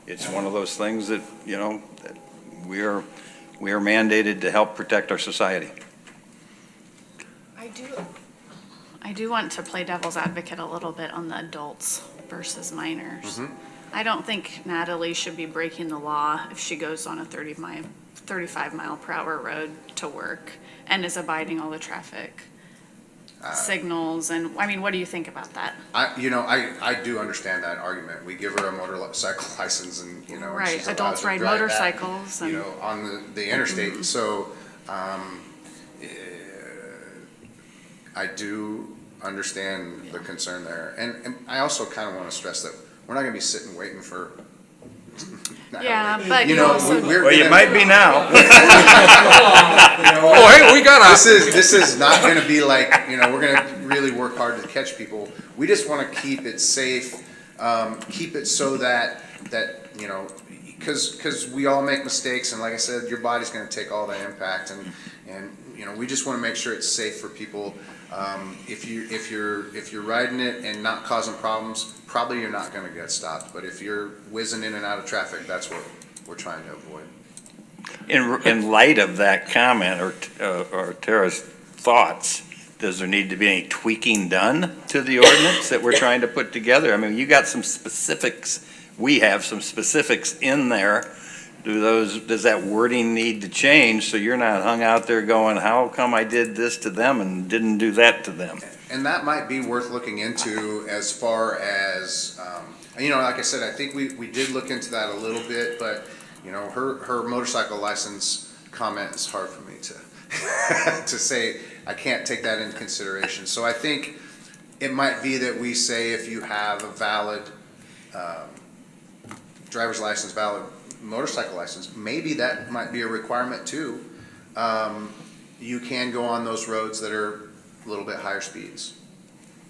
It's one of those things that, that we are mandated to help protect our society. I do want to play devil's advocate a little bit on the adults versus minors. I don't think Natalie should be breaking the law if she goes on a 35 mile per hour road to work and is abiding all the traffic signals. And I mean, what do you think about that? I do understand that argument. We give her a motorcycle license and, Right, she's allowed adults to ride drive that, motorcycles and. on the interstate. So, I do understand the concern there. And I also kind of want to stress that we're not going to be sitting waiting for. Yeah, but you also. Well, you might be now. Oh, hey, we got This is not going to be like, we're going to really work hard to catch people. We just want to keep it safe, keep it so that because we all make mistakes, and like I said, your body's going to take all the impact, and we just want to make sure it's safe for people. If you're riding it and not causing problems, probably you're not going to get stopped. But if you're whizzing in and out of traffic, that's what we're trying to avoid. In light of that comment or Tara's thoughts, does there need to be any tweaking done to the ordinance that we're trying to put together? I mean, you got some specifics. We have some specifics in there. Does that wording need to change so you're not hung out there going, how come I did this to them and didn't do that to them? And that might be worth looking into as far as, like I said, I think we did look into that a little bit, but, her motorcycle license comment is hard for me to say. I can't take that into consideration. So I think it might be that we say if you have a valid driver's license, valid motorcycle license, maybe that might be a requirement too. You can go on those roads that are a little bit higher speeds.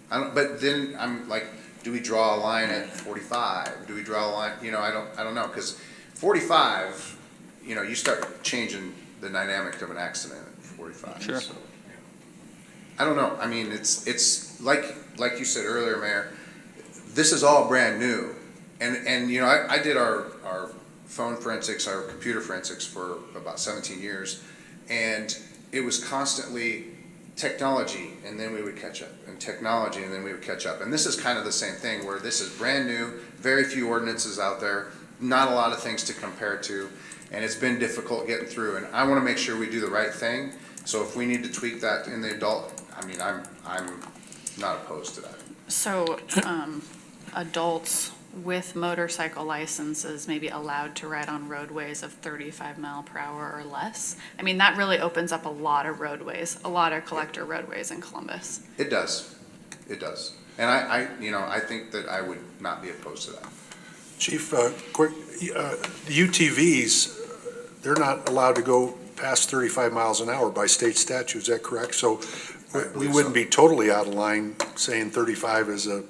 But then I'm like, do we draw a line at 45? Do we draw a line? I don't know, because 45, you start changing the dynamic of an accident at 45. Sure. So, I don't know. I mean, it's like you said earlier, Mayor. This is all brand new, and I did our phone forensics, our computer forensics for about 17 years, and it was constantly technology, and then we would catch up, and technology, and then we would catch up. And this is kind of the same thing, where this is brand new, very few ordinances out there, not a lot of things to compare to, and it's been difficult getting through. And I want to make sure we do the right thing. So if we need to tweak that in the adult, I mean, I'm not opposed to that. So, adults with motorcycle licenses may be allowed to ride on roadways of 35 mile per hour or less. I mean, that really opens up a lot of roadways, a lot of collector roadways in Columbus. It does. And I think that I would not be opposed to that. Chief, quick, the UTVs, they're not allowed to go past 35 miles an hour by state statute, is that correct? So we wouldn't be totally out of line saying 35 is a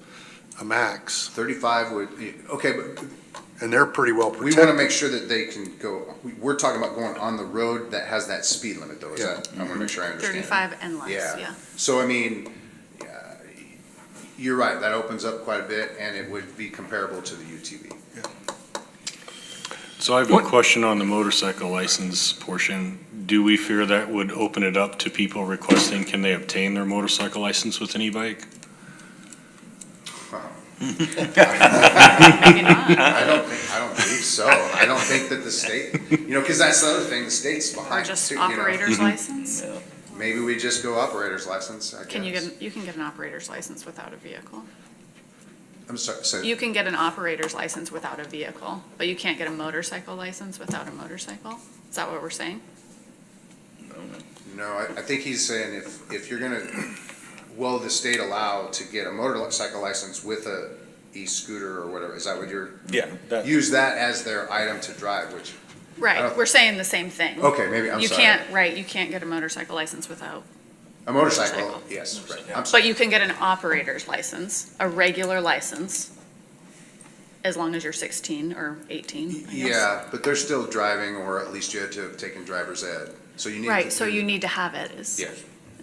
max. 35 would, okay, but. And they're pretty well protected. We want to make sure that they can go, we're talking about going on the road that has that speed limit though, is that, I want to make sure I understand. 35 and less, yeah. So I mean, you're right, that opens up quite a bit, and it would be comparable to the UTV. So I have a question on the motorcycle license portion. Do we fear that would open it up to people requesting, can they obtain their motorcycle license with an e-bike? I don't believe so. I don't think that the state, because that's the other thing, the state's behind. Or just operator's license? Yeah. Maybe we just go operator's license, I guess. You can get an operator's license without a vehicle. I'm sorry. You can get an operator's license without a vehicle, but you can't get a motorcycle license without a motorcycle? Is that what we're saying? No, I think he's saying if you're gonna, will the state allow to get a motorcycle license with a e-scooter or whatever? Is that what you're? Yeah. Use that as their item to drive, which. Right, we're saying the same thing. Okay, maybe, I'm sorry. You can't get a motorcycle license without. A motorcycle, yes, right. I'm sorry. But you can get an operator's license, a regular license. as long as you're 16 or 18. I guess. Yeah, but they're still driving, or at least you had to have taken driver's ed. So you need to Right, so do- you need to have it is. Yeah,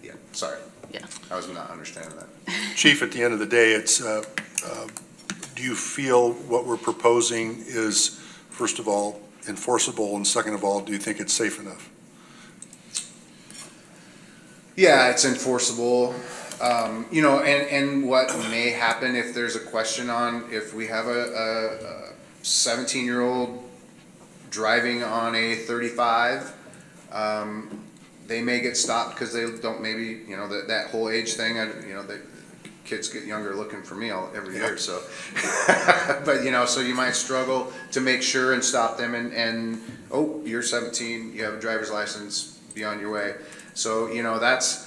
yeah, sorry. Yeah. I was not understanding that. Chief, at the end of the day, it's, do you feel what we're proposing is, first of all, enforceable, and second of all, do you think it's safe enough? Yeah, it's enforceable. You know, and what may happen if there's a question on, if we have a 17-year-old driving on a 35, they may get stopped because they don't maybe, you know, that whole age thing, you know, the kids get younger looking for me every year, so. But, you know, so you might struggle to make sure and stop them and, oh, you're 17, you have a driver's license, be on your way. So, you know, that's,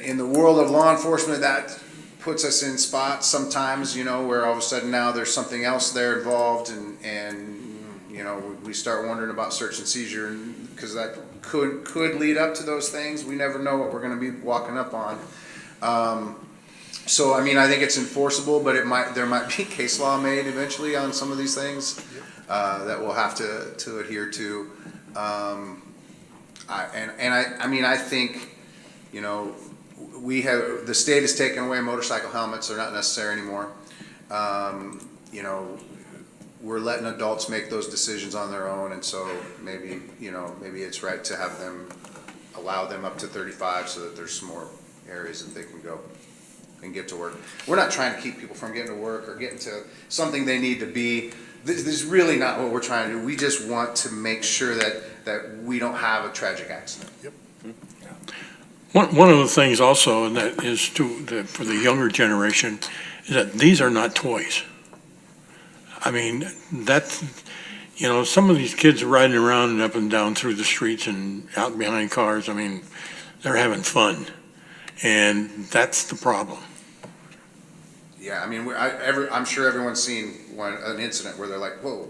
in the world of law enforcement, that puts us in spots sometimes, you know, where all of a sudden now there's something else there involved and you know, we start wondering about search and seizure, and because that could lead up to those things. We never know what we're going to be walking up on. So, I mean, I think it's enforceable, but there might be case law made eventually on some of these things that we'll have to adhere to. I mean, I think, you know, the state has taken away motorcycle helmets. They're not necessary anymore. You know, we're letting adults make those decisions on their own, and so maybe, you know, maybe it's right to have them, allow them up to 35 so that there's some more areas that they can go and get to work. We're not trying to keep people from getting to work or getting to something they need to be. This is really not what we're trying to do. We just want to make sure that we don't have a tragic accident. Yep. One of the things also, and that is for the younger generation, is that these are not toys. I mean, that's, you know, some of these kids are riding around and up and down through the streets and out behind cars. I mean, they're having fun, and that's the problem. Yeah, I mean, I'm sure everyone's seen an incident where they're like, whoa.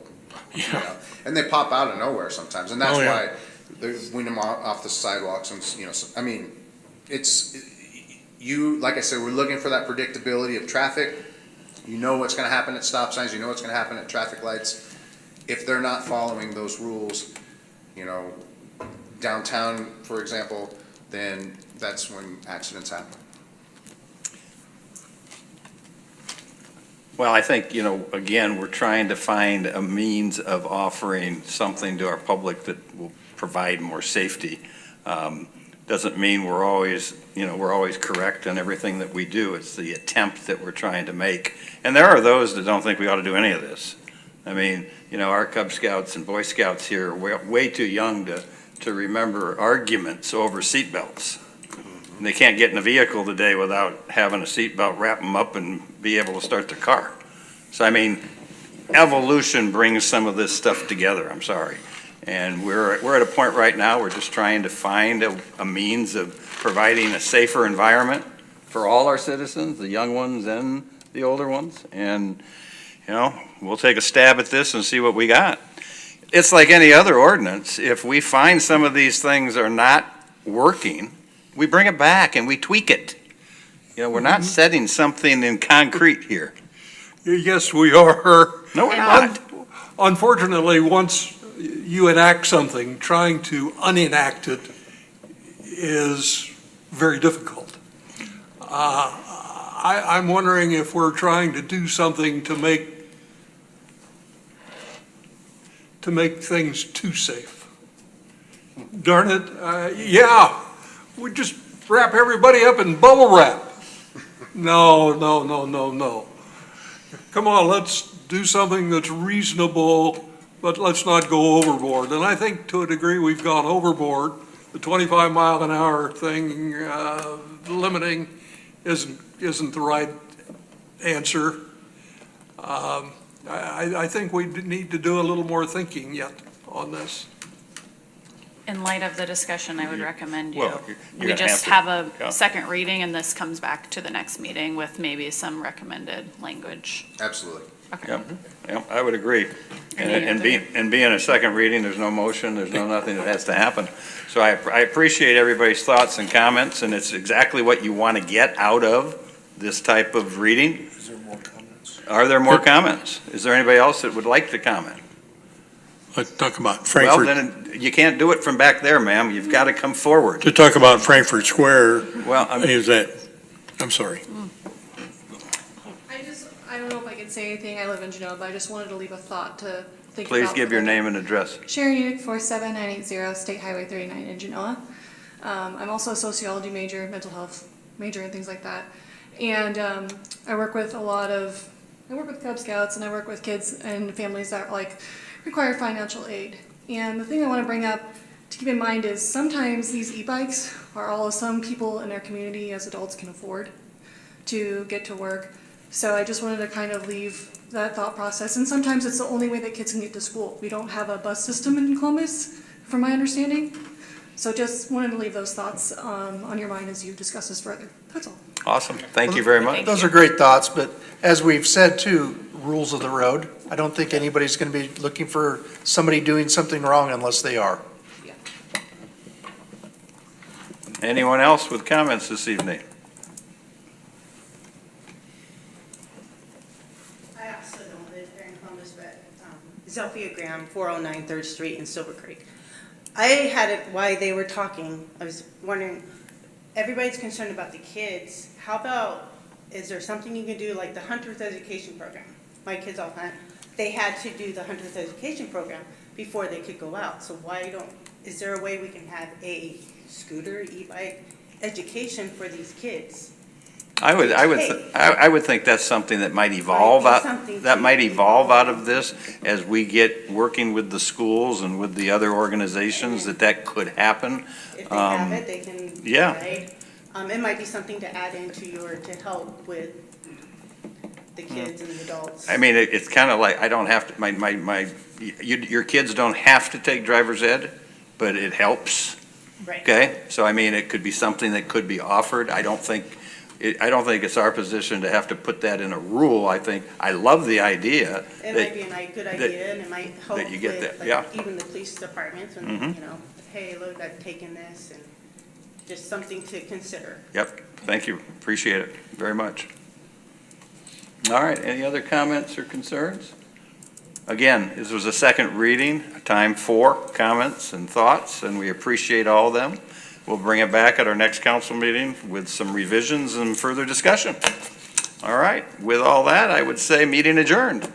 Yeah. You know, and they pop out of nowhere sometimes, and that's Oh, yeah. why they wean them off the sidewalks, and, you know, I mean, like I said, we're looking for that predictability of traffic. You know what's gonna happen at stop signs, you know what's gonna happen at traffic lights. If they're not following those rules, you know, downtown, for example, then that's when accidents happen. Well, I think, you know, again, we're trying to find a means of offering something to our public that will provide more safety. Doesn't mean we're always correct in everything that we do. It's the attempt that we're trying to make. And there are those that don't think we ought to do any of this. I mean, you know, our Cub Scouts and Boy Scouts here are way too young to remember arguments over seatbelts. And they can't get in a vehicle today without having a seatbelt wrap them up and be able to start their car. So, I mean, evolution brings some of this stuff together, I'm sorry. And we're at a point right now, we're just trying to find a means of providing a safer environment for all our citizens, the young ones and the older ones. And, you know, we'll take a stab at this and see what we got. It's like any other ordinance. If we find some of these things are not working, we bring it back and we tweak it. You know, we're not setting something in concrete here. Yes, we are. No, we're not. Unfortunately, once you enact something, trying to unenact it is very difficult. I'm wondering if we're trying to do something to make things too safe. Darn it, yeah, we just wrap everybody up in bubble wrap. No. Come on, let's do something that's reasonable, but let's not go overboard. And I think to a degree we've gone overboard. The 25 mile an hour thing, limiting isn't the right answer. I think we need to do a little more thinking yet on this. In light of the discussion, I would recommend Well, you're we gonna just have have to, yeah. a second reading and this comes back to the next meeting with maybe some recommended language. Absolutely. Okay. Yep, I would agree. And being a second reading, there's no motion, there's nothing that has to happen. So I appreciate everybody's thoughts and comments, and it's exactly what you want to get out of this type of reading. Is there more comments? Are there more comments? Is there anybody else that would like to comment? Let's talk about Well, Frankfurt. then, you can't do it from back there, ma'am. You've got to come forward. To talk about Frankfurt Square, Well, is that, I'm sorry. I don't know if I can say anything, I live in Genoa, but I just wanted to leave a thought to think about. Please give your name and address. Sharon Unick, 47980 State Highway 39 in Genoa. I'm also a sociology major, mental health major and things like that. And I work with Cub Scouts and I work with kids and families that require financial aid. And the thing I want to bring up to keep in mind is sometimes these e-bikes are all some people in our community as adults can afford to get to work. So I just wanted to kind of leave that thought process. And sometimes it's the only way that kids can get to school. We don't have a bus system in Columbus, from my understanding. So just wanted to leave those thoughts on your mind as you discuss this further. That's all. Awesome. Thank you very much. Those are great thoughts, but as we've said too, rules of the road. I don't think anybody's going to be looking for somebody doing something wrong unless they are. Anyone else with comments this evening? I also don't live here in Columbus, but Zelphia Graham, 409 3rd Street in Silver Creek. I had it while they were talking. I was wondering, everybody's concerned about the kids. How about, is there something you can do like the Hunter's Education Program? My kids all hunt. They had to do the Hunter's Education Program before they could go out. So is there a way we can have a scooter, e-bike education for these kids? I would think that's something that might evolve out of this as we get working with the schools and with the other organizations that could happen. If they have it, they can Yeah. ride. It might be something to add into to help with the kids and the adults. I mean, it's kind of like, I don't have to, your kids don't have to take driver's ed, but it helps. Right. Okay? So I mean, it could be something that could be offered. I don't think it's our position to have to put that in a rule. I love the idea. It might be a good idea, and it might help that you get with, that, yeah. even the police departments, and, hey, look, I've taken this, and just something to consider. Yep, thank you, appreciate it very much. All right, any other comments or concerns? Again, this was a second reading, time for comments and thoughts, and we appreciate all of them. We'll bring it back at our next council meeting with some revisions and further discussion. All right, with all that, I would say meeting adjourned.